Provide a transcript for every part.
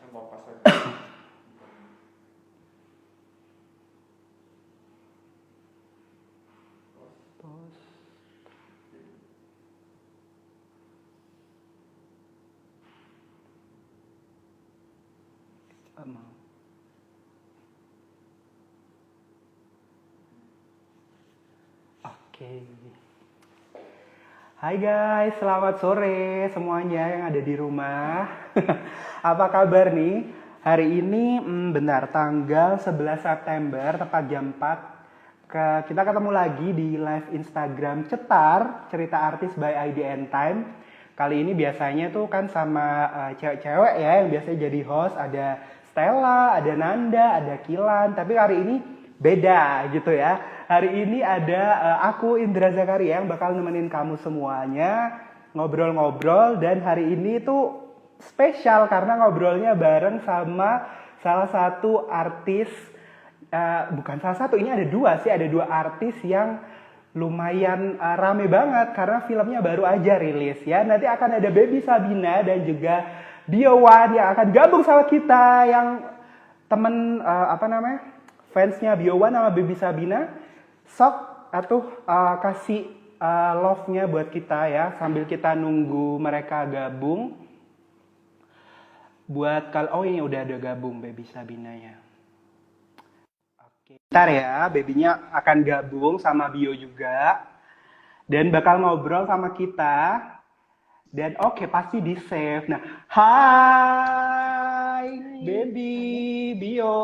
Oke. Hai guys, selamat sore semuanya yang ada di rumah. Apa kabar nih? Hari ini benar tanggal 11 September tepat jam 4 kita ketemu lagi di live Instagram Cetar, cerita artis by IDN Time. Kali ini biasanya tuh kan sama cewek-cewek ya yang biasanya jadi host, ada Stella, ada Nanda, ada Kilan. Tapi hari ini beda gitu ya. Hari ini ada aku Indra Zakaria yang bakal nemenin kamu semuanya ngobrol-ngobrol, dan hari ini tuh spesial karena ngobrolnya bareng sama salah satu artis, bukan salah satu, ini ada dua artis yang lumayan rame banget karena filmnya baru aja rilis ya. Nanti akan ada Baby Sabina dan juga Bio1 yang akan gabung sama kita, yang temen fansnya Bio1 sama Baby Sabina. Sok atau kasih love-nya buat kita ya sambil kita nunggu mereka gabung. Buat kalau ini udah ada gabung Baby Sabina ya. Oke. Ntar ya, babynya akan gabung sama Bio juga dan bakal ngobrol sama kita. Dan oke, pasti di save. Nah, hai baby Bio.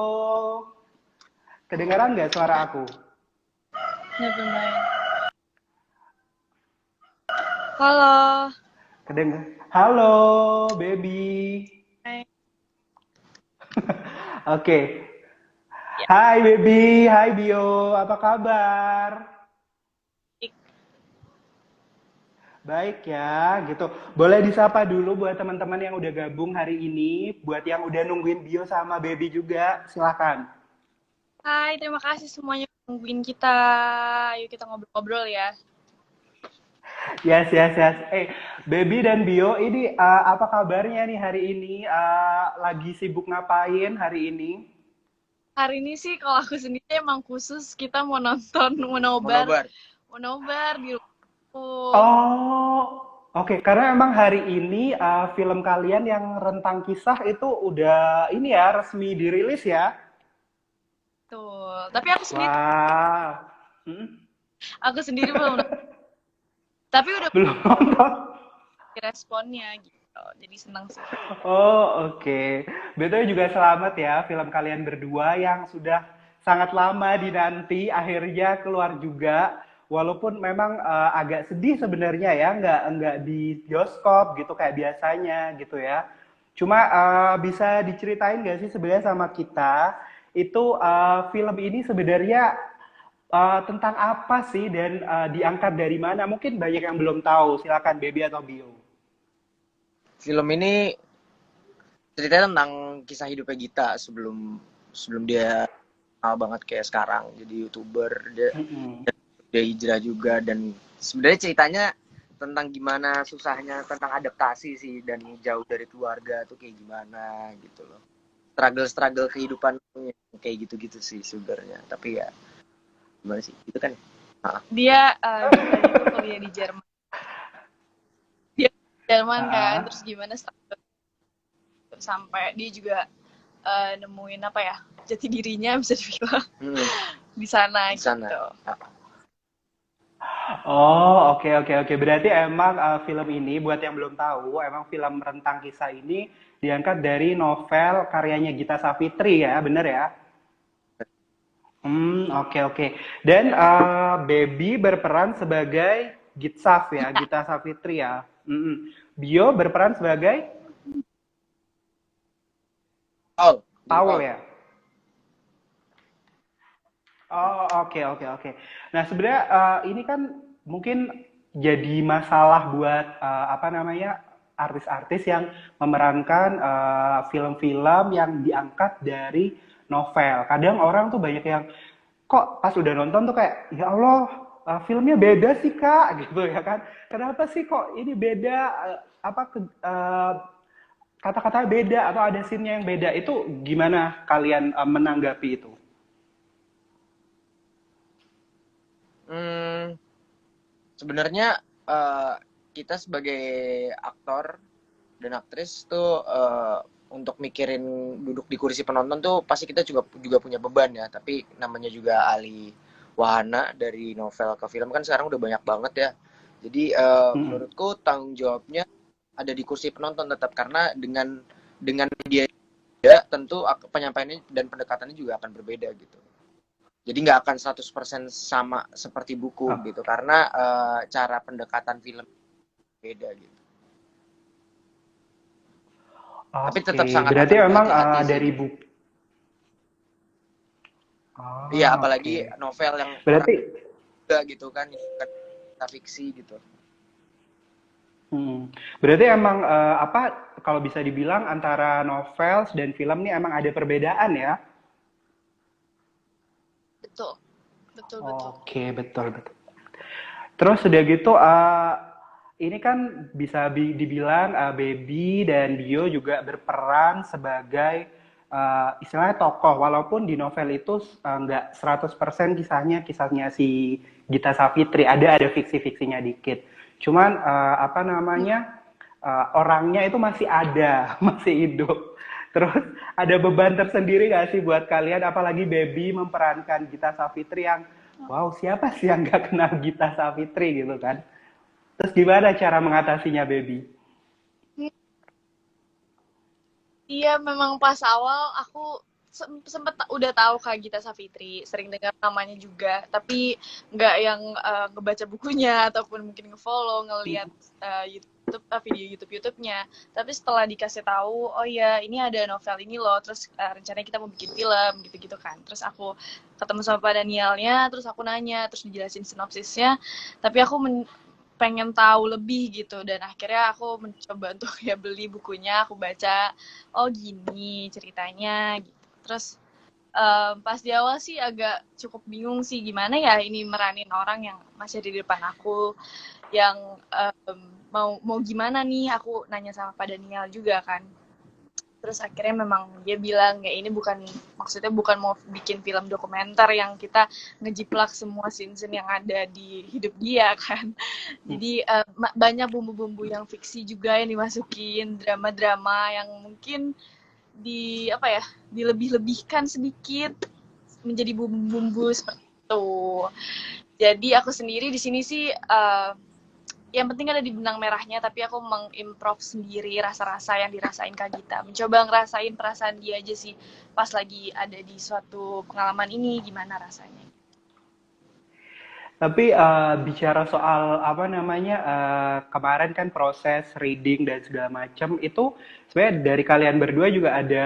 Kedengaran nggak suara aku? Never mind. Halo. Halo, baby. Hai. Oke. Ya. Hai, baby. Hai, Bio. Apa kabar? Baik ya, gitu. Boleh disapa dulu buat teman-teman yang udah gabung hari ini. Buat yang udah nungguin Bio sama baby juga, silakan. Hai, terima kasih semuanya nungguin kita. Ayo kita ngobrol-ngobrol ya. Yes. Baby dan Bio, ini apa kabarnya nih hari ini? Lagi sibuk ngapain hari ini? Hari ini sih kalau aku sendiri emang khusus kita mau nonton, mau nobar di rumah. Oh, oke. Karena emang hari ini film kalian yang Rentang Kisah itu udah ini ya resmi dirilis ya? Betul. Tapi aku sendiri. Wah. Aku sendiri belum. Tapi udah belum nonton. Responnya gitu. Jadi senang sih. Oh, oke. Betul juga selamat ya film kalian berdua yang sudah sangat lama dinanti akhirnya keluar juga. Walaupun memang agak sedih sebenarnya ya, nggak di bioskop gitu kayak biasanya gitu ya. Cuma bisa diceritain nggak sih sebenarnya sama kita itu film ini sebenarnya tentang apa sih dan diangkat dari mana? Mungkin banyak yang belum tahu. Silakan Baby atau Bio. Film ini ceritanya tentang kisah hidupnya Gita sebelum dia banget kayak sekarang jadi YouTuber. Dia hijrah juga, dan sebenarnya ceritanya tentang gimana susahnya tentang adaptasi sih dan jauh dari keluarga tuh kayak gimana gitu loh. Struggle kehidupan kayak gitu-gitu sih sebenarnya. Tapi ya gimana sih? Itu kan dia kuliah di Jerman. Dia di Jerman kan, terus gimana sampai dia juga nemuin apa ya? Jati dirinya bisa dibilang di sana gitu. Oh, oke. Berarti emang film ini, buat yang belum tahu, emang film Rentang Kisah ini diangkat dari novel karyanya Gita Savitri ya, bener ya? Oke. Dan Baby berperan sebagai Gitsaf ya, Gita Savitri ya. Bio berperan sebagai Paul ya? Oh, oke. Nah, sebenarnya ini kan mungkin jadi masalah buat artis-artis yang memerankan film-film yang diangkat dari novel. Kadang orang tuh banyak yang kok pas udah nonton tuh kayak ya Allah, filmnya beda sih Kak gitu ya kan. Kenapa sih kok ini beda kata-kata beda atau ada scene-nya yang beda. Itu gimana kalian menanggapi itu? Hmm, sebenarnya eh, kita sebagai aktor dan aktris tuh untuk mikirin duduk di kursi penonton tuh pasti kita juga juga punya beban ya. Tapi namanya juga ahli wahana dari novel ke film kan sekarang udah banyak banget ya. Jadi Mm-mm. menurutku tanggung jawabnya ada di kursi penonton tetap, karena dengan dia tentu penyampaiannya dan pendekatannya juga akan berbeda gitu. Jadi nggak akan 100% sama seperti buku Oh, gitu, karena cara pendekatan film beda gitu. Tapi tetap oke, sangat berarti akan memang berhati-hati sih dari gitu. buku. Iya, Oh, apalagi oke. novel yang orang Berarti, juga gitu kan, bukan cerita fiksi gitu. berarti emang apa kalau bisa dibilang antara novel dan film nih emang ada perbedaan ya? Betul, betul, betul. Oke, betul betul. Terus udah gitu, ini kan bisa dibilang Baby dan Dio juga berperan sebagai istilahnya tokoh, walaupun di novel itu nggak 100% kisahnya si Gita Savitri, ada fiksi-fiksinya dikit. Cuman apa namanya, orangnya itu masih ada, masih hidup. Terus ada beban tersendiri nggak sih buat kalian, apalagi Baby memerankan Gita Savitri yang wow, siapa sih yang nggak kenal Gita Savitri gitu kan? Terus gimana cara mengatasinya, Baby? Iya, memang pas awal aku sempet udah tahu Kak Gita Savitri, sering dengar namanya juga, tapi nggak yang ngebaca bukunya ataupun mungkin ngefollow, ngelihat YouTube, video YouTube-nya. Tapi setelah dikasih tahu, oh ya ini ada novel ini loh, terus rencananya kita mau bikin film gitu-gitu kan. Terus aku ketemu sama Pak Danielnya, terus aku nanya, terus dijelasin sinopsisnya, tapi aku pengen tahu lebih gitu, dan akhirnya aku mencoba untuk ya beli bukunya, aku baca, oh gini ceritanya gitu. Terus pas di awal sih agak cukup bingung sih gimana ya ini meranin orang yang masih di depan aku, yang mau gimana nih, aku nanya sama Pak Daniel juga kan. Terus akhirnya memang dia bilang ya ini bukan, maksudnya bukan mau bikin film dokumenter yang kita ngejiplak semua scene-scene yang ada di hidup dia kan. Jadi banyak bumbu-bumbu yang fiksi juga yang dimasukin, drama-drama yang mungkin di apa ya, dilebih-lebihkan sedikit menjadi bumbu-bumbu seperti itu. Jadi aku sendiri di sini sih yang penting ada di benang merahnya, tapi aku mengimprov sendiri rasa-rasa yang dirasain Kak Gita, mencoba ngerasain perasaan dia aja sih pas lagi ada di suatu pengalaman ini gimana rasanya. Tapi bicara soal apa namanya, kemarin kan proses reading dan segala macam itu sebenarnya dari kalian berdua juga ada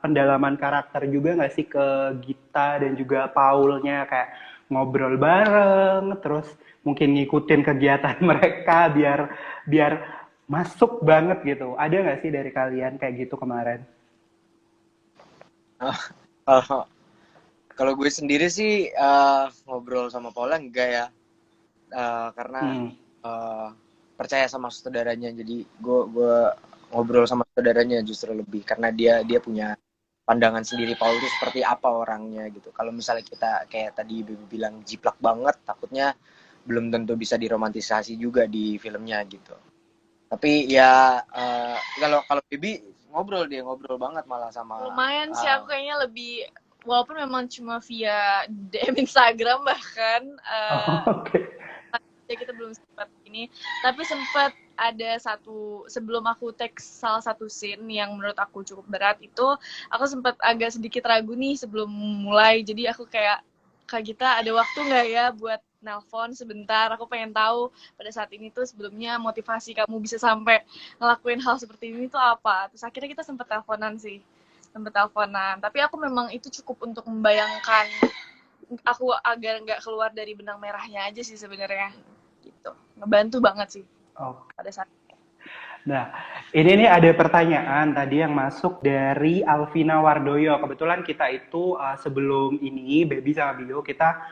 pendalaman karakter juga nggak sih ke Gita dan juga Paulnya, kayak ngobrol bareng, terus mungkin ngikutin kegiatan mereka biar biar masuk banget gitu. Ada nggak sih dari kalian kayak gitu kemarin? Kalau kalau gue sendiri sih ngobrol sama Paula enggak ya. Karena Hmm. uh, percaya sama saudaranya, jadi gue ngobrol sama saudaranya justru lebih karena dia punya pandangan sendiri Paul itu seperti apa orangnya gitu. Kalau misalnya kita kayak tadi Bibi bilang jiplak banget, takutnya belum tentu bisa diromantisasi juga di filmnya gitu. Tapi ya kalau kalau Bibi ngobrol, dia ngobrol banget malah sama Lumayan sih, aku kayaknya lebih, walaupun memang cuma via DM Instagram bahkan, Oh, oke. ya kita belum sempat ini, tapi sempat ada satu, sebelum aku teks salah satu scene yang menurut aku cukup berat itu, aku sempat agak sedikit ragu nih sebelum mulai, jadi aku kayak, Kak Gita ada waktu nggak ya buat nelpon sebentar, aku pengen tahu pada saat ini tuh sebelumnya motivasi kamu bisa sampai ngelakuin hal seperti ini tuh apa. Terus akhirnya kita sempat teleponan sih, sempat teleponan, tapi aku memang itu cukup untuk membayangkan aku agar nggak keluar dari benang merahnya aja sih sebenarnya, gitu, ngebantu banget sih Oke. pada saat. Nah, ini nih ada pertanyaan tadi yang masuk dari Alvina Wardoyo. Kebetulan kita itu sebelum ini, Baby sama Bio, kita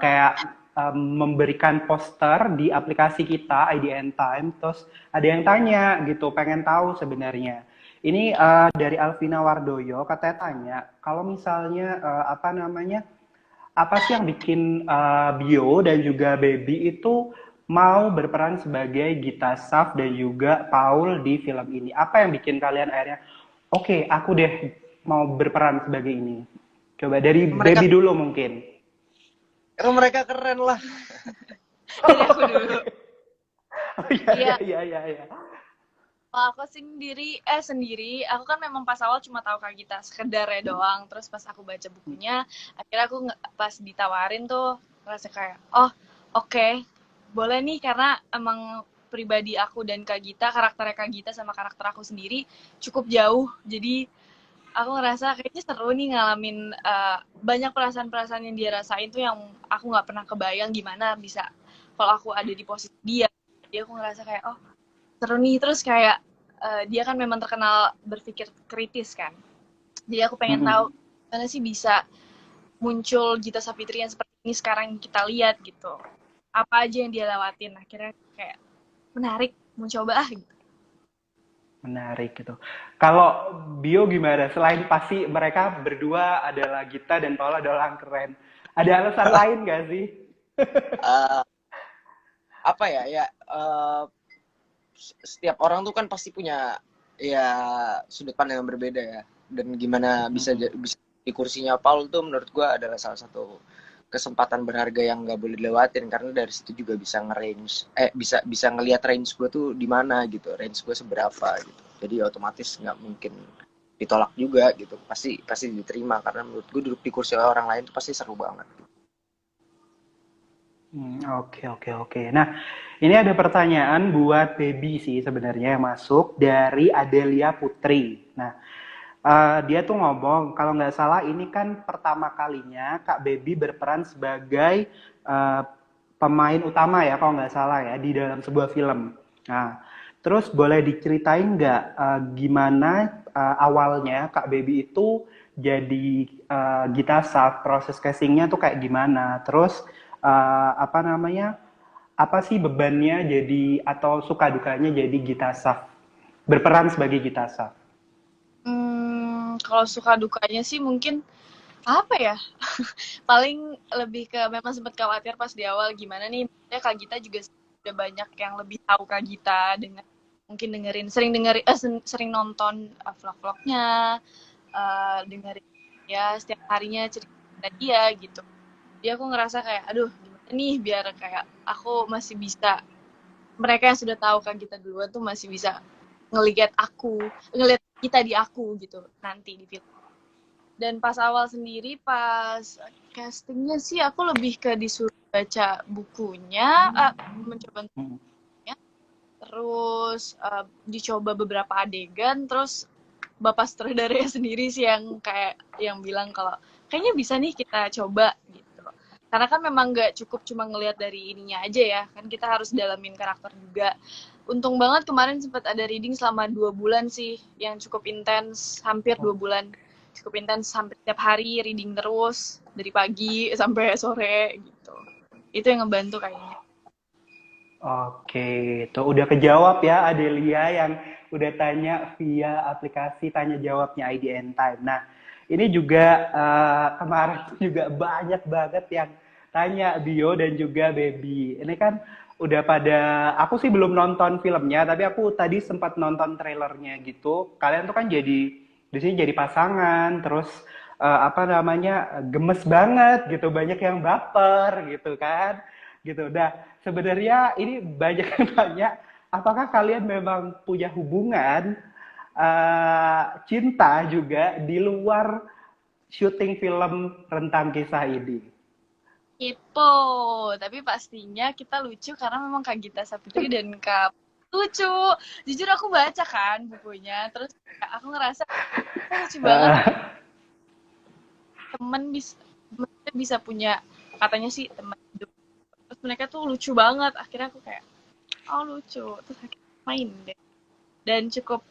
kayak memberikan poster di aplikasi kita, IDN Time. Terus ada yang tanya gitu, pengen tahu sebenarnya. Ini dari Alvina Wardoyo, katanya tanya, kalau misalnya apa namanya, apa sih yang bikin Bio dan juga Baby itu mau berperan sebagai Gita Saf dan juga Paul di film ini? Apa yang bikin kalian akhirnya, oke, aku deh mau berperan sebagai ini? Coba dari Mereka Baby dulu mungkin. mereka keren lah. Dari aku dulu. Oh iya, iya, Iya, iya, iya, iya. kalau aku sendiri, aku kan memang pas awal cuma tahu Kak Gita sekedar ya doang. Terus pas aku baca bukunya, akhirnya aku pas ditawarin tuh ngerasa kayak, oh oke, boleh nih karena emang pribadi aku dan Kak Gita, karakternya Kak Gita sama karakter aku sendiri cukup jauh. Jadi aku ngerasa kayaknya seru nih ngalamin banyak perasaan-perasaan yang dia rasain tuh yang aku nggak pernah kebayang gimana bisa kalau aku ada di posisi dia. Jadi aku ngerasa kayak, oh seru nih. Terus kayak dia kan memang terkenal berpikir kritis kan, jadi aku pengen tahu mana sih bisa muncul Gita Savitri yang seperti ini sekarang kita lihat gitu, apa aja yang dia lewatin. Akhirnya kayak menarik, mau coba gitu. Menarik gitu. Kalau Bio gimana? Selain pasti mereka berdua adalah Gita dan Paula adalah orang keren. Ada alasan lain gak sih? Eh, apa ya ya setiap orang tuh kan pasti punya ya sudut pandang yang berbeda ya, dan gimana bisa di kursinya Paul tuh menurut gue adalah salah satu kesempatan berharga yang nggak boleh dilewatin, karena dari situ juga bisa bisa ngelihat range gue tuh di mana gitu, range gue seberapa gitu, jadi otomatis nggak mungkin ditolak juga gitu, pasti pasti diterima, karena menurut gue duduk di kursi orang lain tuh pasti seru banget. Oke, oke, oke. Nah, ini ada pertanyaan buat Baby sih sebenarnya yang masuk dari Adelia Putri. Nah, dia tuh ngomong, kalau nggak salah ini kan pertama kalinya Kak Baby berperan sebagai eh, pemain utama ya, kalau nggak salah ya, di dalam sebuah film. Nah, terus boleh diceritain nggak gimana awalnya Kak Baby itu jadi Gita Saf, proses castingnya tuh kayak gimana? Terus apa namanya? Apa sih bebannya jadi atau suka dukanya jadi Gita Saf, berperan sebagai Gita Saf? Kalau suka dukanya sih mungkin apa ya, paling lebih ke memang sempat khawatir pas di awal gimana nih ya, Kak Gita juga udah banyak yang lebih tahu Kak Gita dengan mungkin sering nonton vlog-vlognya, dengerin ya setiap harinya cerita dia gitu. Dia aku ngerasa kayak aduh gimana nih biar kayak aku masih bisa, mereka yang sudah tahu Kak Gita duluan tuh masih bisa ngelihat kita di aku gitu nanti di film. Dan pas awal sendiri, pas castingnya sih aku lebih ke disuruh baca bukunya, mencoba bukunya, terus dicoba beberapa adegan, terus bapak sutradaranya sendiri sih yang kayak yang bilang kalau kayaknya bisa nih kita coba gitu. Karena kan memang nggak cukup cuma ngelihat dari ininya aja ya, kan kita harus dalamin karakter juga. Untung banget kemarin sempat ada reading selama 2 bulan sih, yang cukup intens, hampir 2 bulan. Cukup intens, hampir tiap hari reading terus, dari pagi sampai sore gitu. Itu yang ngebantu kayaknya. Oke, itu udah kejawab ya Adelia yang udah tanya via aplikasi tanya jawabnya IDN Time. Nah, ini juga kemarin juga banyak banget yang tanya Bio dan juga Baby. Ini kan udah pada, aku sih belum nonton filmnya, tapi aku tadi sempat nonton trailernya gitu. Kalian tuh kan jadi di sini jadi pasangan, terus apa namanya gemes banget gitu, banyak yang baper gitu kan gitu. Nah, sebenarnya ini banyak yang tanya, apakah kalian memang punya hubungan cinta juga di luar syuting film Rentang Kisah ini? Itu, tapi pastinya kita lucu karena memang Kak Gita Saputri dan Kak lucu. Jujur aku baca kan bukunya, terus aku ngerasa lucu banget, temen bisa punya, katanya sih teman hidup. Terus mereka tuh lucu banget. Akhirnya aku kayak, oh lucu. Terus akhirnya main deh. Dan cukup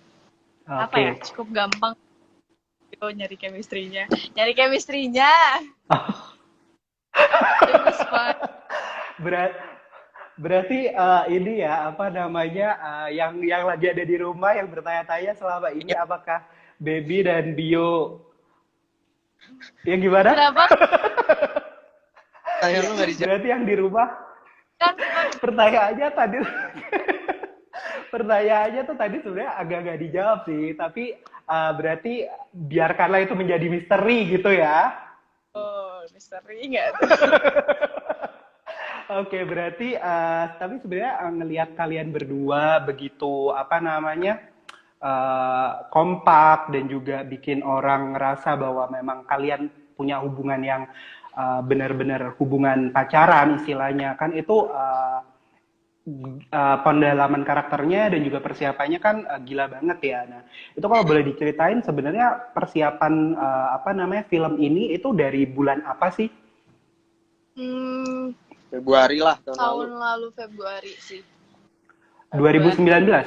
apa ya? Oke. Cukup gampang gitu nyari chemistry-nya. Nyari chemistry-nya. Oh, It was fun. berat Berarti ini ya apa namanya yang lagi ada di rumah yang bertanya-tanya selama ini Iya, apakah Baby dan Bio yang gimana? Kenapa tanya lu nggak dijawab. Berarti yang di rumah kan pertanyaannya tadi pertanyaannya tuh tadi sebenarnya agak nggak dijawab sih, tapi berarti biarkanlah itu menjadi misteri gitu ya. oh misteri nggak tuh? Oke, berarti tapi sebenarnya ngelihat kalian berdua begitu apa namanya kompak dan juga bikin orang ngerasa bahwa memang kalian punya hubungan yang benar-benar hubungan pacaran istilahnya kan itu pendalaman karakternya dan juga persiapannya kan gila banget ya. Nah, itu kalau boleh diceritain sebenarnya persiapan apa namanya film ini itu dari bulan apa sih? Hmm, Februari lah tahun lalu. tahun lalu Februari sih. 2019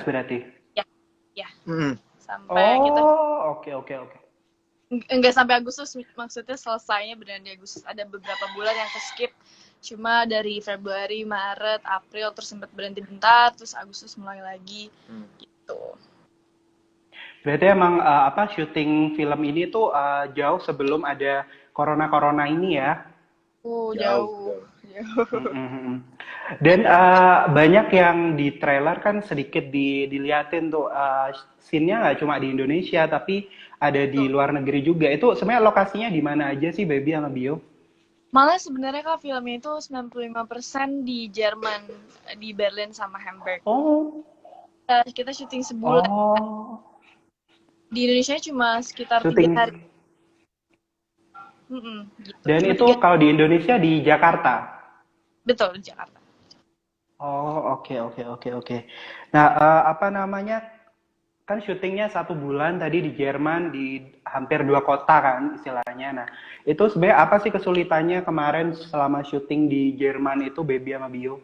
berarti. Ya, ya. Hmm. Sampai kita Oke oke oke. enggak sampai Agustus, maksudnya selesainya benar di Agustus. Ada beberapa bulan yang ke skip. Cuma dari Februari, Maret, April terus sempat berhenti bentar, terus Agustus mulai lagi gitu. Berarti emang apa syuting film ini tuh jauh sebelum ada corona ini ya. Jauh. Mhm. Dan banyak yang di trailer kan sedikit diliatin tuh scene-nya nggak cuma di Indonesia tapi ada di Tuh. luar negeri juga. Itu sebenarnya lokasinya di mana aja sih Baby sama Bio? Malah sebenarnya Kak filmnya itu 95% di Jerman, di Berlin sama Hamburg. Oh, Kita syuting sebulan. oh, Di Indonesia cuma sekitar 3 syuting. hari. Gitu. Dan Cuma itu 3, kalau di Indonesia di Jakarta. betul di Jakarta. Oh, oke oke oke oke. Nah, apa namanya? Kan syutingnya 1 bulan tadi di Jerman di hampir 2 kota kan istilahnya. Nah, itu sebenarnya apa sih kesulitannya kemarin selama syuting di Jerman itu Baby sama Bio?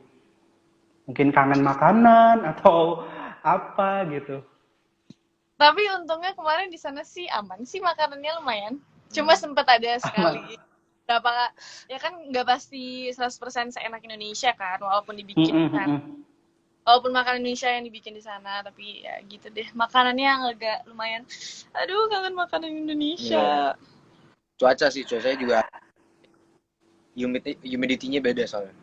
Mungkin kangen makanan atau apa gitu? Tapi untungnya kemarin di sana sih aman sih, makanannya lumayan. Cuma sempat ada sekali berapa, ya kan nggak pasti 100% seenak Indonesia kan, walaupun dibikin kan. Walaupun makanan Indonesia yang dibikin di sana, tapi ya gitu deh. Makanannya yang agak lumayan. Aduh, kangen makanan Indonesia. Cuacanya juga humidity-nya beda soalnya.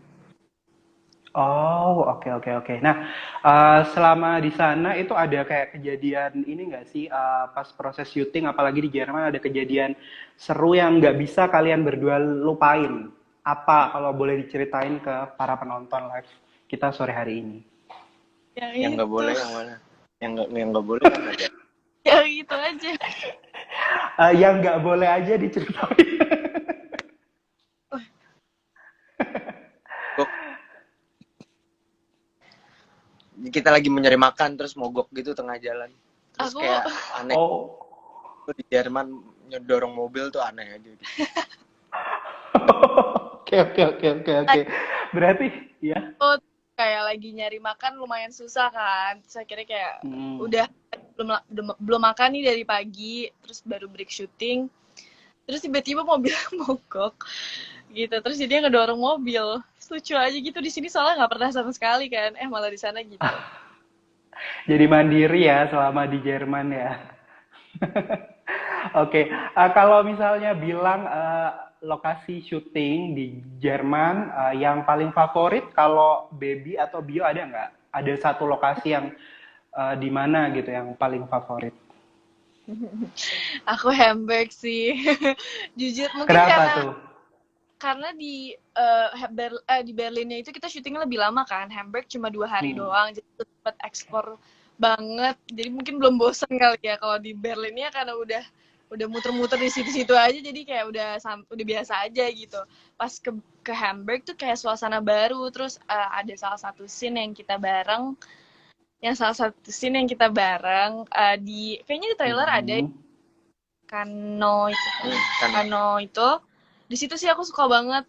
Oh, oke oke oke. Nah, selama di sana itu ada kayak kejadian ini nggak sih pas proses syuting, apalagi di Jerman ada kejadian seru yang nggak bisa kalian berdua lupain? Apa kalau boleh diceritain ke para penonton live kita sore hari ini? Yang nggak itu. boleh yang mana? Yang nggak boleh kan ada. Ya gitu aja. Yang nggak boleh aja diceritain. Kita lagi mencari makan terus mogok gitu tengah jalan. Terus Aku kayak aneh. Oh, Di Jerman dorong mobil tuh aneh aja gitu. oke oke oke oke oke. Berarti ya. kayak lagi nyari makan lumayan susah kan. Terus akhirnya kayak Hmm. udah belum makan nih dari pagi, terus baru break syuting. Terus tiba-tiba mobil mogok gitu. Terus dia ngedorong mobil. Lucu aja gitu, di sini soalnya nggak pernah sama sekali kan. Malah di sana gitu. Jadi mandiri ya selama di Jerman ya. Oke, kalau misalnya bilang lokasi syuting di Jerman yang paling favorit, kalau Baby atau Bio ada nggak? Ada satu lokasi yang di mana gitu yang paling favorit? Aku Hamburg sih. Jujur mungkin Kenapa tuh? karena di Berlinnya itu kita syutingnya lebih lama kan. Hamburg cuma 2 hari doang, jadi cepet ekspor banget. Jadi mungkin belum bosan kali ya. Kalau di Berlinnya karena udah muter-muter di situ-situ aja, jadi kayak udah biasa aja gitu. Pas ke Hamburg tuh kayak suasana baru. Terus ada salah satu scene yang kita bareng. Di kayaknya di trailer ada Kano itu. Kano itu. Di situ sih aku suka banget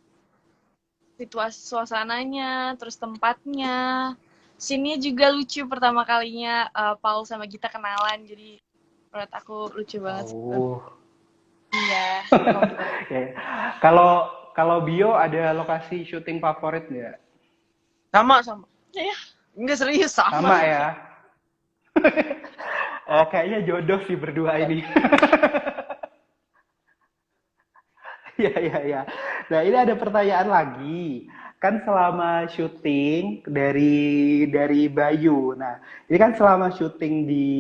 situasi suasananya, terus tempatnya. Scene-nya juga lucu, pertama kalinya Paul sama Gita kenalan, jadi menurut aku lucu banget. Oh. Iya. Kalau Bio ada lokasi syuting favorit nggak? Sama. Ya, Enggak serius sama. Sama ya. Kayaknya jodoh sih berdua ini. Ya. Nah, ini ada pertanyaan lagi. Kan selama syuting dari Bayu. Nah, ini kan selama syuting di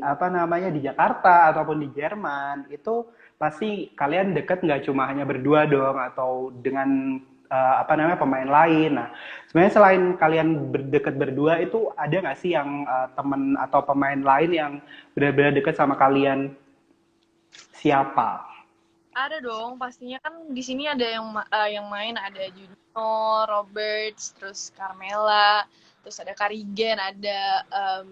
apa namanya di Jakarta ataupun di Jerman, itu pasti kalian deket nggak cuma hanya berdua dong atau dengan apa namanya pemain lain. Nah, sebenarnya selain kalian berdekat berdua itu ada nggak sih yang teman atau pemain lain yang benar-benar deket sama kalian? Siapa? ada dong. Pastinya kan di sini ada yang main, ada Juno, Roberts, terus Carmela, terus ada Karigen, ada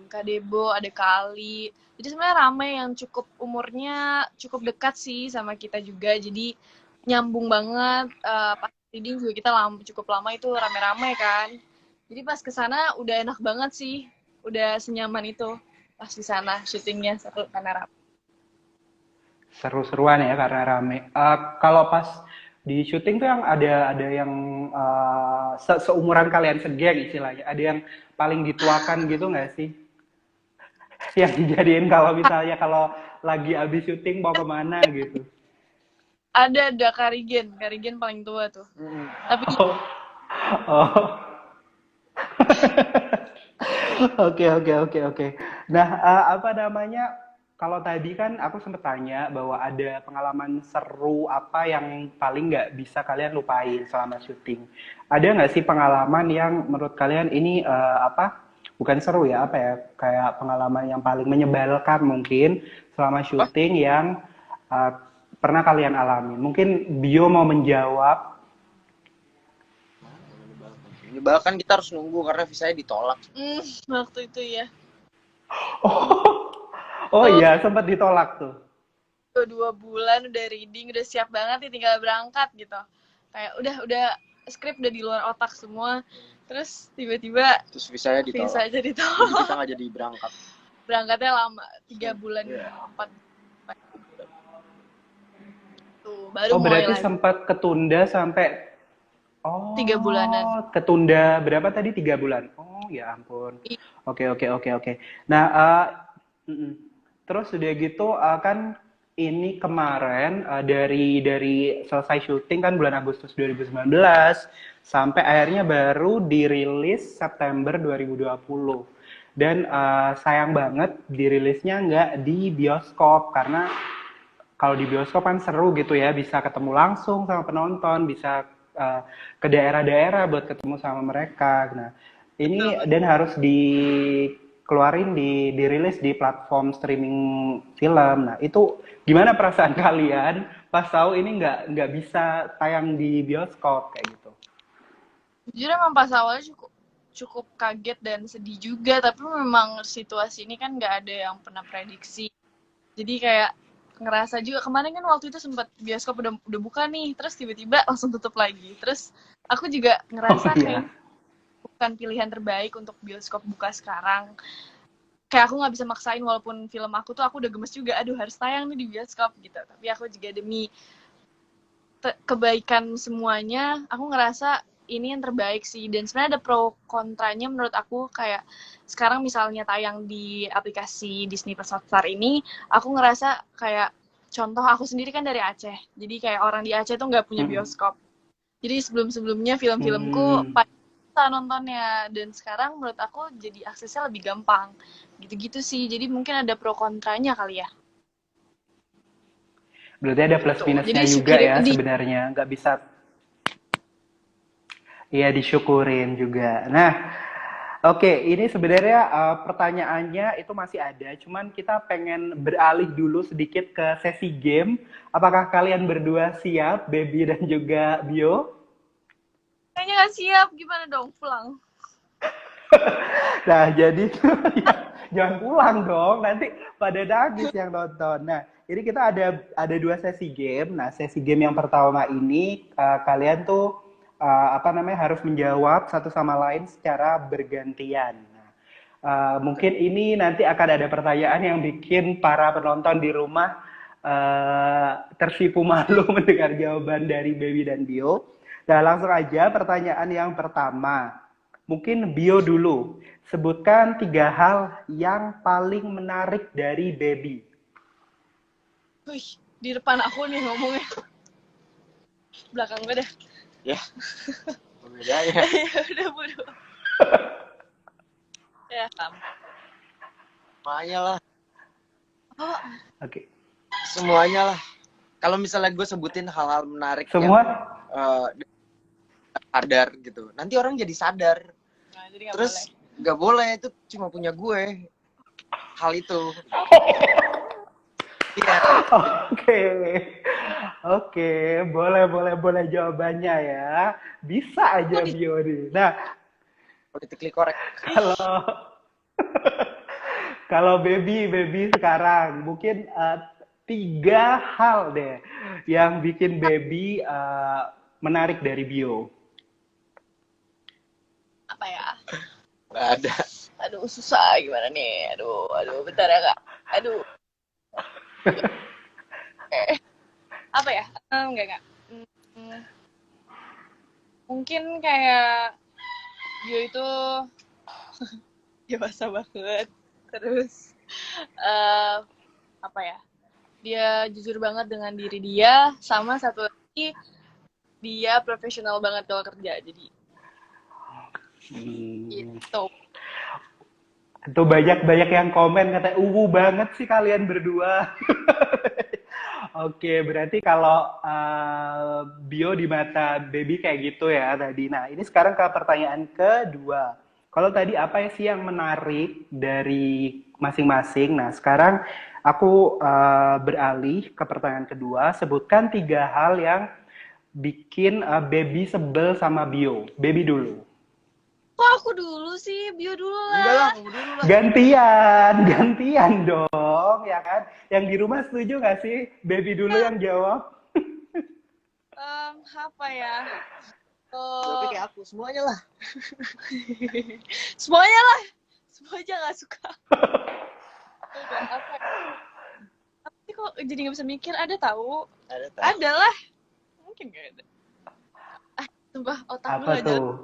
Kak Debo, ada Kali. Jadi sebenarnya ramai yang cukup umurnya cukup dekat sih sama kita juga. Jadi nyambung banget. Pas reading juga kita cukup lama itu rame-rame kan. Jadi pas kesana udah enak banget sih. Udah senyaman itu pas di sana syutingnya seru karena rame. Seru-seruan ya karena rame. Kalau pas di syuting tuh yang ada yang seumuran kalian segeng istilahnya. Ada yang paling dituakan gitu nggak sih? Yang dijadiin kalau misalnya kalau lagi abis syuting mau kemana gitu. Ada Karigen paling tua tuh. Tapi Oh, oh. Oke. Nah, apa namanya? Kalau tadi kan aku sempat tanya bahwa ada pengalaman seru apa yang paling nggak bisa kalian lupain selama syuting. Ada nggak sih pengalaman yang menurut kalian ini apa? Bukan seru ya, apa ya? Kayak pengalaman yang paling menyebalkan mungkin selama syuting yang uh, pernah kalian alami. Mungkin Bio mau menjawab. Bahkan kita harus nunggu karena visanya ditolak. waktu itu ya. Oh iya, sempat ditolak tuh. 2 bulan udah reading, udah siap banget nih tinggal berangkat gitu. Kayak udah skrip udah di luar otak semua. Terus tiba-tiba Terus visanya ditolak. visa aja Jadi ditolak. kita nggak jadi berangkat. Berangkatnya lama, 3 bulan, 4 tuh baru Oh, mulai berarti lagi. sempat ketunda sampai 3 bulanan. ketunda berapa tadi? 3 bulan. Oh, ya ampun. Oke. Nah, mm-mm. Terus udah gitu kan ini kemarin dari selesai syuting kan bulan Agustus 2019 sampai akhirnya baru dirilis September 2020. Dan sayang banget dirilisnya nggak di bioskop karena kalau di bioskop kan seru gitu ya, bisa ketemu langsung sama penonton, bisa ke daerah-daerah buat ketemu sama mereka. Nah, ini dan harus dikeluarin dirilis di platform streaming film. Nah, itu gimana perasaan kalian pas tahu ini nggak bisa tayang di bioskop kayak gitu? Jujur emang pas awalnya cukup kaget dan sedih juga, tapi memang situasi ini kan nggak ada yang pernah prediksi. Jadi kayak ngerasa juga kemarin kan waktu itu sempat bioskop udah buka nih, terus tiba-tiba langsung tutup lagi. Terus aku juga ngerasa kayak bukan pilihan terbaik untuk bioskop buka sekarang. Kayak aku nggak bisa maksain walaupun film aku tuh aku udah gemes juga, aduh harus tayang nih di bioskop gitu. Tapi aku juga demi kebaikan semuanya, aku ngerasa ini yang terbaik sih. Dan sebenarnya ada pro kontranya menurut aku. Kayak sekarang misalnya tayang di aplikasi Disney Plus Hotstar ini, aku ngerasa kayak contoh aku sendiri kan dari Aceh, jadi kayak orang di Aceh tuh nggak punya bioskop. Jadi sebelum-sebelumnya film-filmku bisa nontonnya, dan sekarang menurut aku jadi aksesnya lebih gampang gitu-gitu sih. Jadi mungkin ada pro kontranya kali ya. Berarti ada plus minusnya juga ya sebenarnya, nggak bisa. Iya, disyukurin juga. Nah, oke, ini sebenarnya pertanyaannya itu masih ada, cuman kita pengen beralih dulu sedikit ke sesi game. Apakah kalian berdua siap, Baby dan juga Bio? Kayaknya nggak siap, gimana dong, pulang. Nah, jadi ya, jangan pulang dong, nanti pada nangis yang nonton. Nah, ini kita ada 2 sesi game. Nah, sesi game yang pertama ini kalian tuh apa namanya harus menjawab satu sama lain secara bergantian. Nah, mungkin ini nanti akan ada pertanyaan yang bikin para penonton di rumah tersipu malu mendengar jawaban dari Baby dan Bio. Nah, langsung aja pertanyaan yang pertama. Mungkin bio dulu. Sebutkan 3 hal yang paling menarik dari baby. Wih, di depan aku nih ngomongnya. Belakang gue dah. Ya, bedanya. Ya udah bodo. Ya, sama. Semuanya lah. Oh, Oke. Semuanya lah. Kalau misalnya gue sebutin hal-hal menarik Semua? yang sadar gitu, nanti orang jadi sadar. nah, jadi nggak Terus boleh. nggak boleh, itu cuma punya gue. Hal itu. Iya. Oke. Oke, boleh jawabannya ya. Bisa aja bio nih. Nah, Politically correct. kalau baby sekarang mungkin 3 hal deh yang bikin baby menarik dari bio. Apa ya? Nggak ada. Aduh, susah gimana nih? Aduh, bentar ya, Kak. Aduh. Apa ya? Enggak. Hmm, Mungkin kayak dia itu dewasa banget. Terus apa ya? Dia jujur banget dengan diri dia, sama satu lagi dia profesional banget kalau kerja. Jadi itu. Tuh banyak yang komen katanya banget sih kalian berdua. Oke, berarti kalau bio di mata baby kayak gitu ya tadi. Nah, ini sekarang ke pertanyaan kedua. Kalau tadi apa sih yang menarik dari masing-masing? Nah, sekarang aku beralih ke pertanyaan kedua. Sebutkan 3 hal yang bikin baby sebel sama bio. Baby dulu. Kok aku dulu sih? Bio dulu Enggak lah, lah. kamu dulu lah. Gantian dong, ya kan? Yang di rumah setuju nggak sih? Baby dulu yang jawab. Apa ya? Jawabnya kayak aku, semuanya lah. Semuanya lah. Semua aja nggak suka. Udah, apa ya? Tapi kok jadi nggak bisa mikir? Ada tahu? Ada lah. Mungkin nggak ada. Sumpah otak gue Apa nggak jalan. tuh?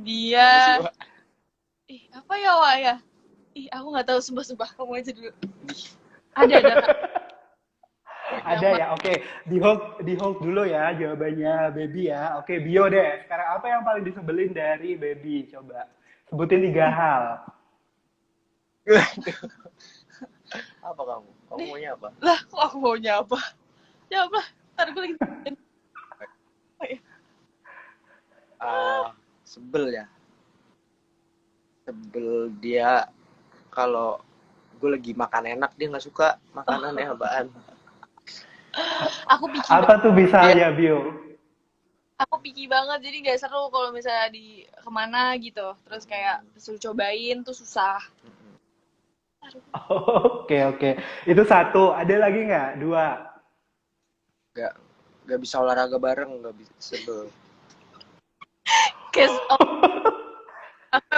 Dia apa ya Wak ya? Aku nggak tahu, sumpah kamu aja dulu. Ada Ada ya, oke. Di hold dulu ya jawabannya baby ya. Oke, bio deh. Sekarang apa yang paling disebelin dari baby? Coba sebutin 3 hal. Apa kamu? Kamu maunya apa? Lah, kok aku maunya apa? Jawab lah, ntar gue lagi apa ya? Sebel ya. Sebel dia kalau gue lagi makan enak, dia nggak suka makanannya apaan. Aku picky Apa tuh misalnya bio? Aku picky banget, jadi nggak seru kalau misalnya di kemana gitu. Terus kayak disuruh cobain tuh susah. Oke. Itu 1. Ada lagi nggak? 2. Nggak bisa olahraga bareng, nggak bisa sebel. Kayak aku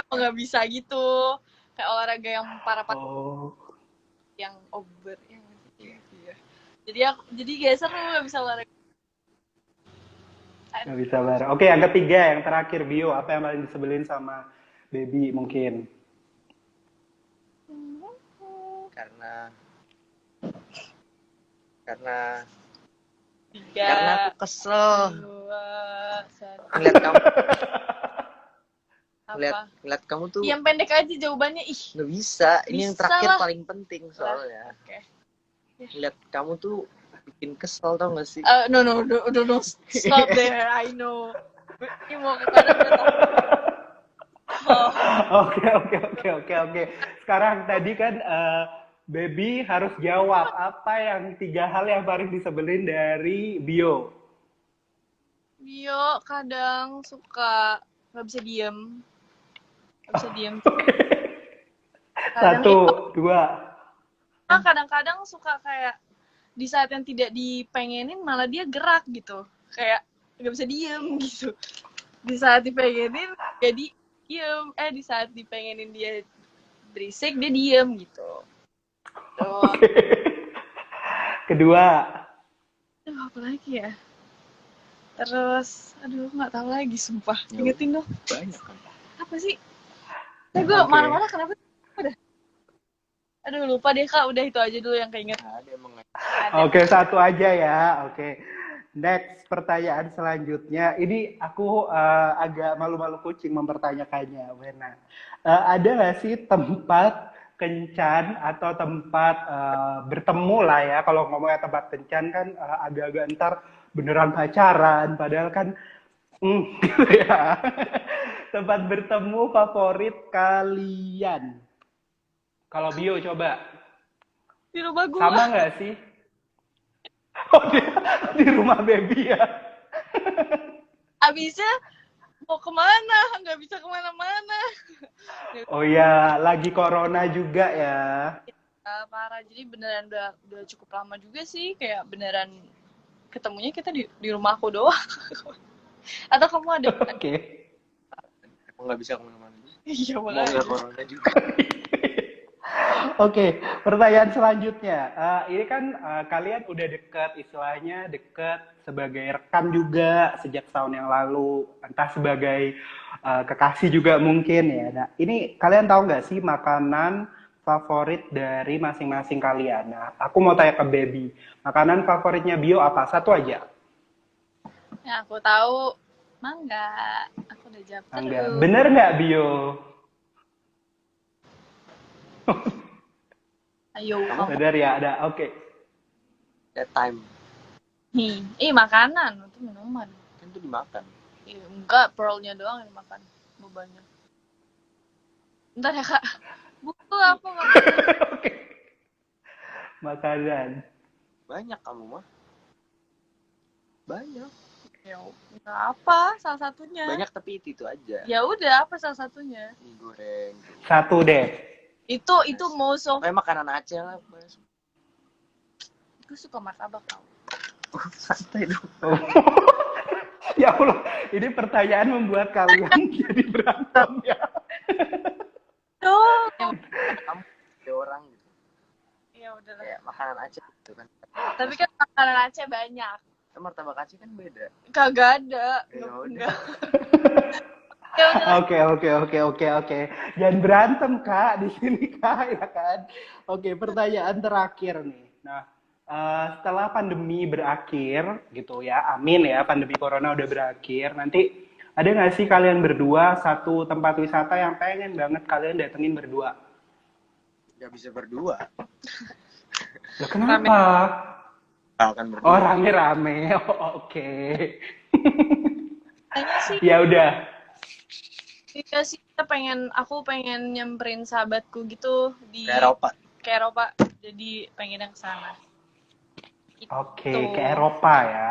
emang nggak bisa gitu. Kayak olahraga yang parah-parah, yang over, yang gitu. Jadi gak seru, nggak bisa olahraga. Nggak bisa bareng. Oke, yang ketiga, yang terakhir bio. Apa yang paling disebelin sama baby mungkin? Karena 3, aku kesel 2, 1. ngeliat kamu. Apa? Ngeliat kamu tuh Yang pendek aja jawabannya. nggak bisa. Ini yang Bisa terakhir lah. paling penting soalnya. Oke. Ngeliat kamu tuh bikin kesel, tau gak sih? No, stop there. I know. Ini mau ke kanan nggak tahu. Oke. Sekarang tadi kan baby harus jawab apa yang 3 hal yang paling disebelin dari bio. Bio kadang suka nggak bisa diem. Kadang 1, 2. Kadang-kadang suka kayak di saat yang tidak dipengenin malah dia gerak gitu. Kayak nggak bisa diem gitu. Di saat dipengenin jadi diem. Di saat dipengenin dia berisik dia diem gitu. Kedua. Apa lagi ya? Terus, aduh nggak tahu lagi sumpah. Ya, Ingetin dong. banyak kan. Apa sih? Gue Oke. marah-marah kenapa? Udah. Aduh lupa deh Kak, udah itu aja dulu yang keinget. Ada emang. Ada. Oke, satu aja ya. Oke. Next, pertanyaan selanjutnya. Ini aku agak malu-malu kucing mempertanyakannya, Wena. Ada nggak sih tempat kencan atau tempat bertemu lah ya? Kalau ngomongnya tempat kencan kan agak-agak ntar beneran pacaran. Padahal kan, gitu ya. Tempat bertemu favorit kalian. Kalau Bio coba. Di rumah gue. Sama nggak sih? Oh, di rumah baby ya. Abisnya mau kemana? Nggak bisa kemana-mana. Oh ya, lagi corona juga ya. Parah. Jadi beneran udah cukup lama juga sih. Kayak beneran ketemunya kita di rumah aku doang. Atau kamu ada? Oke. Emang nggak bisa kemana-mana. Iya Mau makanya. nggak corona juga. Oke, pertanyaan selanjutnya. Ini kan kalian udah deket, istilahnya deket sebagai rekan juga sejak tahun yang lalu, entah sebagai kekasih juga mungkin ya. Nah, ini kalian tahu nggak sih makanan favorit dari masing-masing kalian? Nah, aku mau tanya ke Baby, makanan favoritnya Bio apa? Satu aja. Ya aku tahu mangga. Aku udah jawab Enggak. terus. Bener nggak Bio? Ayo. Bener ya, ada. Oke. That time. Makanan itu minuman. Kan itu dimakan. Enggak, pearlnya doang yang dimakan. Bobanya. Bentar ya Kak. Buku apa nggak? Oke. Makanan. Banyak kamu mah. Banyak. Ya nggak apa, salah satunya. Banyak tapi itu aja. Ya udah, apa salah satunya? Mie goreng. Satu deh. Itu most of. Kayak makanan Aceh lah. Gue suka martabak tau. Santai dong. Oh. Ya Allah, ini pertanyaan membuat kalian jadi berantem ya. Tuh. Kamu ada orang gitu. Ya udah lah. Kayak makanan Aceh gitu kan. Tapi kan makanan Aceh banyak. Kan martabak Aceh kan beda. Kagak ada. Ya udah. Enggak. Ya udah. Oke. Jangan berantem Kak di sini Kak, ya kan. Oke, pertanyaan terakhir nih. Nah, setelah pandemi berakhir gitu ya, amin ya, pandemi corona udah berakhir. Nanti ada nggak sih kalian berdua satu tempat wisata yang pengen banget kalian datengin berdua? Gak bisa berdua. Loh, kenapa? Akan berdua. Oh, rame-rame. Oh, oke. Kayaknya sih. Ya udah. Iya sih, aku pengen nyamperin sahabatku gitu di Ke Eropa. Jadi pengen yang kesana. Oke, ke Eropa ya.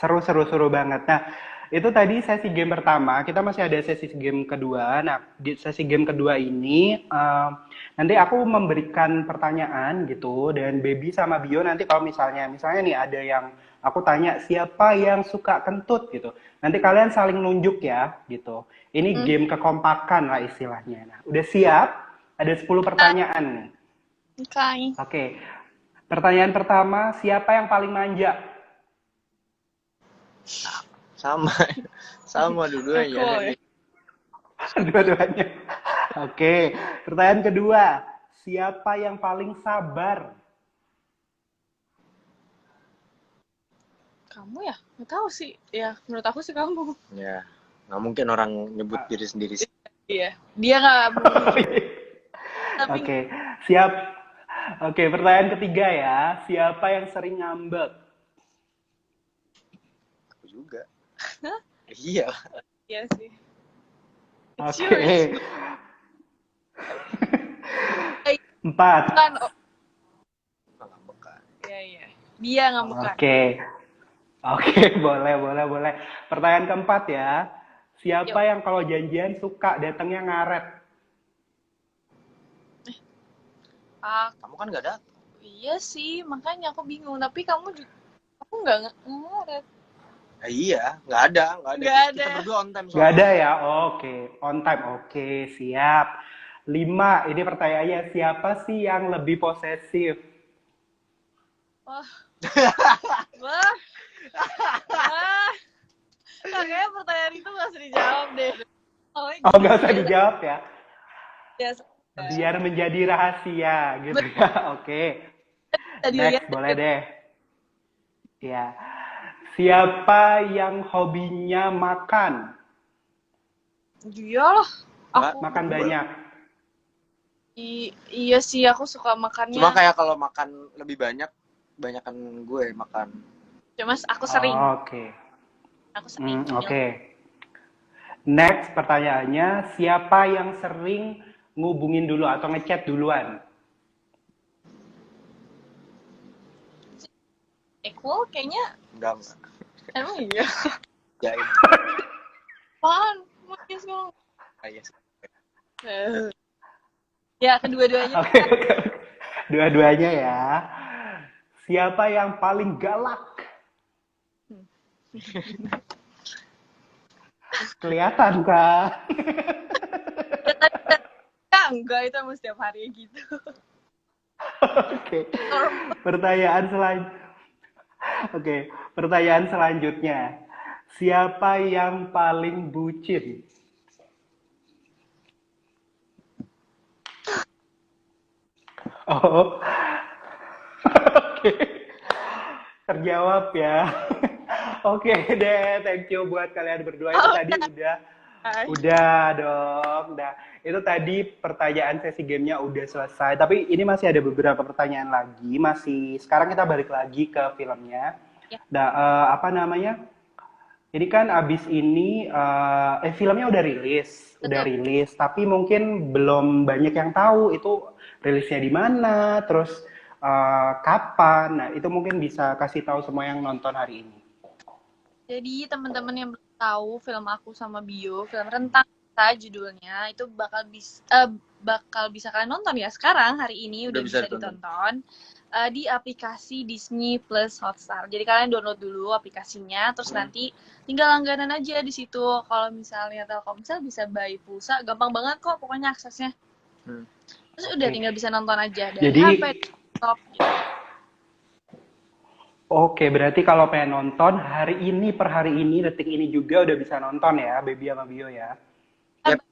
Seru banget. Nah, itu tadi sesi game pertama. Kita masih ada sesi game kedua. Nah, di sesi game kedua ini nanti aku memberikan pertanyaan gitu, dan Baby sama Bio nanti kalau misalnya nih ada yang aku tanya siapa yang suka kentut gitu. Nanti kalian saling nunjuk ya gitu. Ini game kekompakan lah istilahnya. Nah, udah siap? Ada 10 pertanyaan nih. Oke. Pertanyaan pertama, siapa yang paling manja? Sama dua-duanya. Dua-duanya. Oke. Pertanyaan kedua, siapa yang paling sabar? Kamu ya? Nggak tahu sih. Ya, menurut aku sih kamu. Ya, nggak mungkin orang nyebut diri sendiri. Iya. Dia nggak mungkin. Tapi Oke, siap. Oke, pertanyaan ketiga ya. Siapa yang sering ngambek? Aku juga. Hah? Iya. Iya sih. It's Oke. yours. 4. Kan, Nggak bekan. iya. Dia ngambek. Oke, boleh. Pertanyaan keempat ya. Siapa yang kalau janjian suka datangnya ngaret? Kamu kan nggak datang. Iya sih, makanya aku bingung. Tapi kamu juga, aku nggak ngaret. Iya, nggak ada. Kita berdua on time. Nggak ada ya? Oke, on time. Oke, siap. 5, ini pertanyaannya, siapa sih yang lebih posesif? Wah. Ah, kayaknya pertanyaan itu nggak usah dijawab deh. Oh, nggak usah dijawab ya. Biasa. Biar menjadi rahasia gitu ya. Oke. Tadi Next, lihat boleh deh. Ya. Siapa yang hobinya makan? dia lah. Aku Makan banyak. iya sih aku suka makannya. Cuma kayak kalau makan lebih banyak, banyakan gue makan. Cuma aku sering. Oke. Aku sering. Oke. Next pertanyaannya, siapa yang sering ngubungin dulu atau ngechat duluan? Equal kayaknya Enggak. emang iya. Jaim. Apaan? Mungkin sekarang. Ah, yes. Ya kedua-duanya. Oke. Dua-duanya ya. Siapa yang paling galak? Kelihatan kah? Ya, enggak itu emang setiap hari gitu. Oke. Pertanyaan selanjutnya. Siapa yang paling bucin? Oh. Oke. Terjawab ya. Oke deh, thank you buat kalian berdua. Itu tadi udah dong. Udah. Itu tadi pertanyaan sesi gamenya udah selesai. Tapi ini masih ada beberapa pertanyaan lagi. Sekarang kita balik lagi ke filmnya. Ya. Apa namanya? Ini kan abis ini filmnya udah rilis. Betul. Udah rilis, tapi mungkin belum banyak yang tahu itu rilisnya di mana, terus kapan. Nah, itu mungkin bisa kasih tahu semua yang nonton hari ini. Jadi teman-teman yang belum tahu film aku sama Bio, film Rentang Kita judulnya itu bakal bisa kalian nonton ya sekarang hari ini udah bisa ditonton di aplikasi Disney Plus Hotstar. Jadi kalian download dulu aplikasinya, terus nanti tinggal langganan aja di situ. Kalau misalnya Telkomsel bisa buy pulsa, gampang banget kok pokoknya aksesnya. Terus udah tinggal bisa nonton aja dari HP, laptop gitu. Oke, berarti kalau pengen nonton per hari ini, detik ini juga udah bisa nonton ya, Baby sama Bio ya. Yep.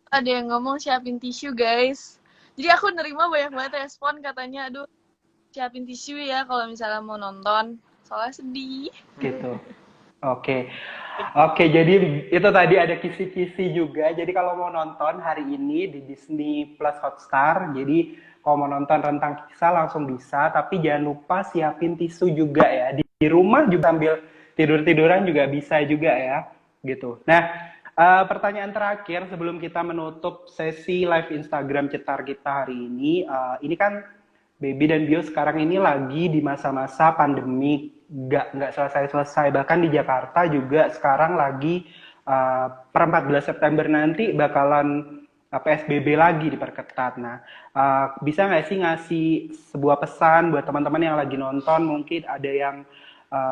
Ada yang ngomong siapin tisu guys. Jadi aku nerima banyak banget respon katanya, aduh siapin tisu ya kalau misalnya mau nonton, soalnya sedih. Gitu. Oke, jadi itu tadi ada kisi-kisi juga. Jadi kalau mau nonton hari ini di Disney Plus Hotstar, jadi kalau mau nonton Rentang Kisah langsung bisa, tapi jangan lupa siapin tisu juga ya. Di rumah juga sambil tidur-tiduran juga bisa juga ya, gitu. Nah, pertanyaan terakhir sebelum kita menutup sesi live Instagram Cetar kita hari ini kan Baby dan Bio sekarang ini lagi di masa-masa pandemi, nggak selesai-selesai. Bahkan di Jakarta juga sekarang lagi per 14 September nanti bakalan PSBB lagi diperketat. Nah, bisa nggak sih ngasih sebuah pesan buat teman-teman yang lagi nonton, mungkin ada yang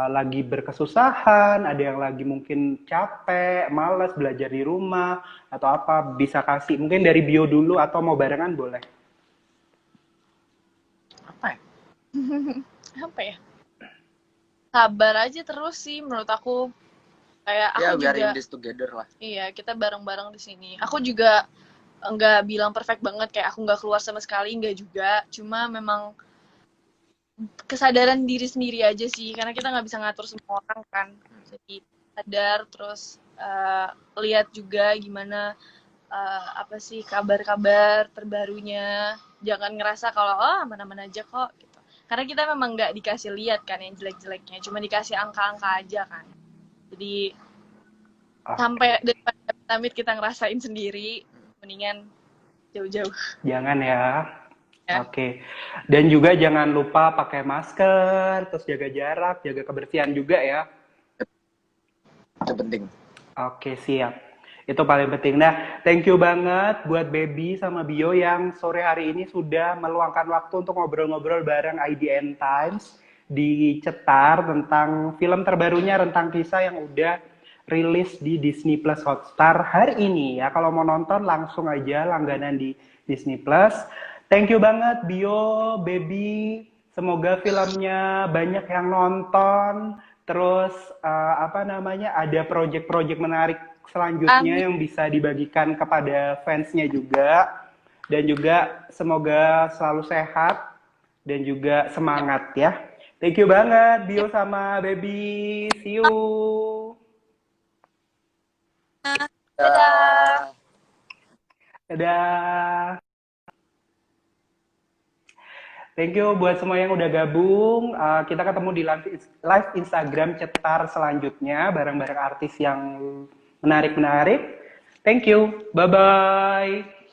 lagi berkesusahan, ada yang lagi mungkin capek, malas belajar di rumah, atau apa, bisa kasih. Mungkin dari Bio dulu atau mau barengan boleh. Apa ya? Sabar aja terus sih menurut aku. Kayak aku Ya, we are juga in this together lah. Iya, kita bareng-bareng di sini. Aku juga nggak bilang perfect banget kayak aku nggak keluar sama sekali, nggak juga. Cuma memang kesadaran diri sendiri aja sih, karena kita nggak bisa ngatur semua orang kan. Jadi sadar terus lihat juga gimana apa sih kabar-kabar terbarunya. Jangan ngerasa kalau aman-aman aja kok gitu. Karena kita memang nggak dikasih lihat kan yang jelek-jeleknya, cuma dikasih angka-angka aja kan. Jadi sampai daripada amit kita ngerasain sendiri, mendingan jauh-jauh. Jangan ya. Oke. Dan juga jangan lupa pakai masker, terus jaga jarak, jaga kebersihan juga ya. Itu penting. Oke, siap. Itu paling penting. Nah, thank you banget buat Baby sama Bio yang sore hari ini sudah meluangkan waktu untuk ngobrol-ngobrol bareng IDN Times di Cetar tentang film terbarunya Rentang Kisah yang udah rilis di Disney Plus Hotstar hari ini ya. Kalau mau nonton langsung aja langganan di Disney Plus. Thank you banget Bio, Baby. Semoga filmnya banyak yang nonton. Terus apa namanya, ada project-project menarik selanjutnya Amin. yang bisa dibagikan kepada fansnya juga. Dan juga semoga selalu sehat dan juga semangat ya. Thank you banget Bio sama Baby. See you. Dadah. Dadah. Thank you buat semua yang udah gabung. Kita ketemu di live Instagram Cetar selanjutnya bareng-bareng artis yang menarik-menarik. Thank you. Bye-bye.